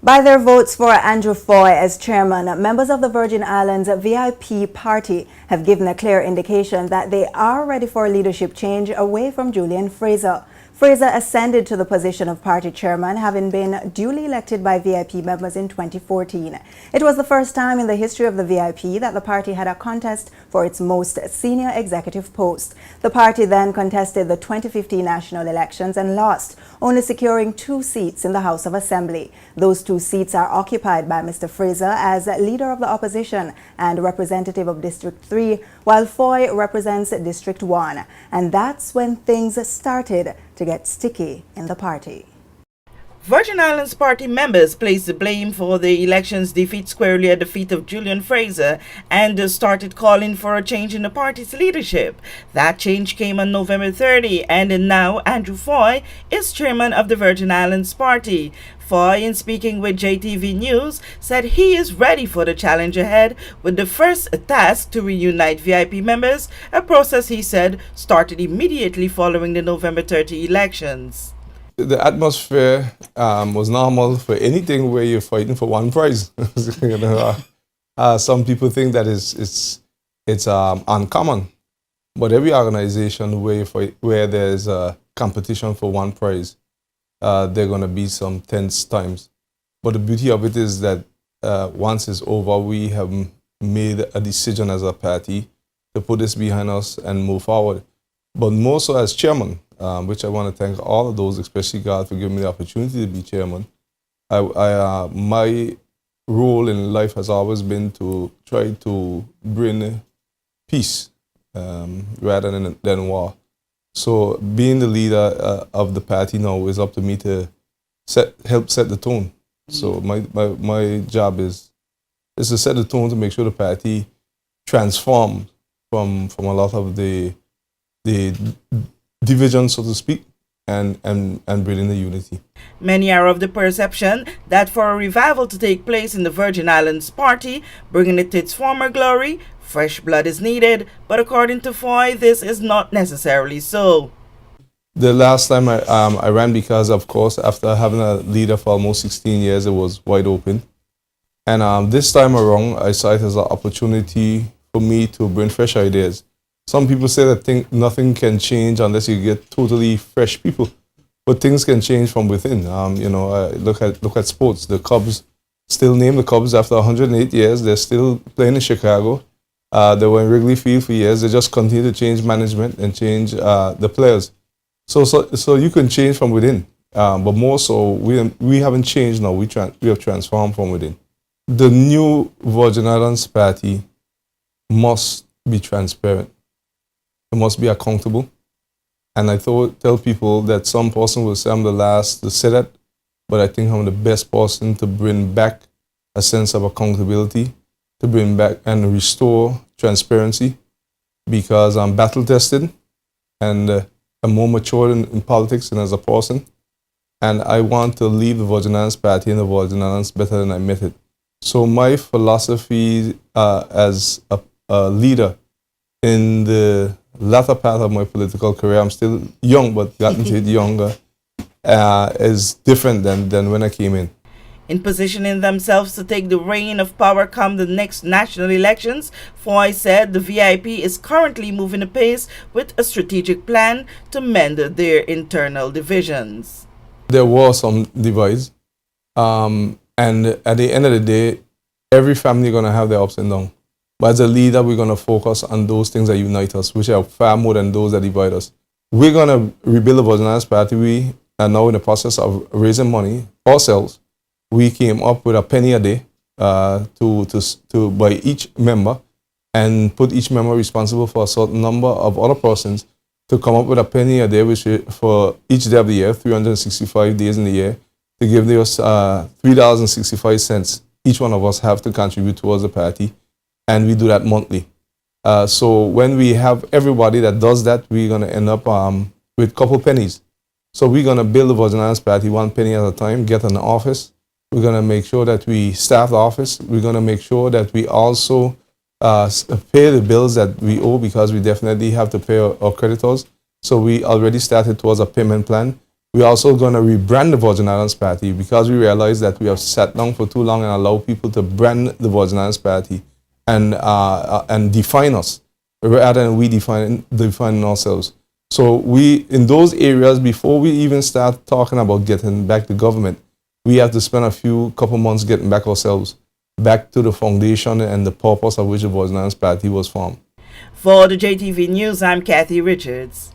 By their votes for Andrew Fahie as chairman, members of the Virgin Islands VIP party have given a clear indication that they are ready for a leadership change away from Julian Fraser. Fraser ascended to the position of party chairman, having been duly elected by VIP members in 2014. It was the first time in the history of the VIP that the party had a contest for its most senior executive post. The party then contested the 2015 national elections and lost, only securing 2 seats in the House of Assembly. Those 2 seats are occupied by Mr. Fraser as leader of the opposition and representative of District 3, while Fahie represents District 1. And that's when things started to get sticky in the party. Virgin Islands party members placed the blame for the election's defeat squarely at the feet of Julian Fraser and started calling for a change in the party's leadership. That change came on November 30, and now Andrew Fahie is chairman of the Virgin Islands party. Fahie, in speaking with JTV News, said he is ready for the challenge ahead with the first task to reunite VIP members, a process he said started immediately following the November 30 elections. The atmosphere was normal for anything where you're fighting for one prize. You know, some people think that it's uncommon, but every organization where there's a competition for one prize, there are going to be some tense times. But the beauty of it is that once it's over, we have made a decision as a party to put this behind us and move forward. But more so as chairman, which I want to thank all of those, especially God, for giving me the opportunity to be chairman. My role in life has always been to try to bring peace rather than war. So being the leader of the party now is up to me to help set the tone. So my job is to set the tone to make sure the party transforms from a lot of the division, so to speak, and bringing the unity. Many are of the perception that for a revival to take place in the Virgin Islands party, bringing it to its former glory, fresh blood is needed, but according to Fahie, this is not necessarily so. The last time I ran, because of course after having a leader for almost 16 years, it was wide open. And this time around, I saw it as an opportunity for me to bring fresh ideas. Some people say that nothing can change unless you get totally fresh people, but things can change from within. Look at sports. The Cubs still name the Cubs after 108 years. They're still playing in Chicago. They were in Wrigley Field for years. They just continue to change management and change the players. So you can change from within, but more so we haven't changed now. We have transformed from within. The new Virgin Islands party must be transparent. It must be accountable. And I tell people that some person will say I'm the last to say that, but I think I'm the best person to bring back a sense of accountability, to bring back and restore transparency, because I'm battle tested and I'm more mature in politics than as a person. And I want to leave the Virgin Islands party and the Virgin Islands better than I met it. So my philosophy as a leader in the latter part of my political career, I'm still young, but gotten to it younger, is different than when I came in. In positioning themselves to take the reign of power come the next national elections, Fahie said the VIP is currently moving apace with a strategic plan to mend their internal divisions. There were some divides, and at the end of the day, every family is going to have their ups and downs. But as a leader, we're going to focus on those things that unite us, which are far more than those that divide us. We're going to rebuild the Virgin Islands party. We are now in the process of raising money ourselves. We came up with a penny a day to by each member, and put each member responsible for a certain number of other persons to come up with a penny a day, which for each day of the year, 365 days in the year, to give us $3.65. Each one of us have to contribute towards the party. And we do that monthly. So when we have everybody that does that, we're going to end up with a couple pennies. So we're going to build the Virgin Islands party 1 penny at a time, get an office. We're going to make sure that we staff the office. We're going to make sure that we also pay the bills that we owe, because we definitely have to pay our creditors. So we already started towards a payment plan. We're also going to rebrand the Virgin Islands Party because we realize that we have sat down for too long and allow people to brand the Virgin Islands Party and define us rather than we defining ourselves. So we, in those areas, before we even start talking about getting back to government, we have to spend a couple months getting back ourselves, back to the foundation and the purpose of which the Virgin Islands Party was formed. For the JTV News, I'm Kathy Richards.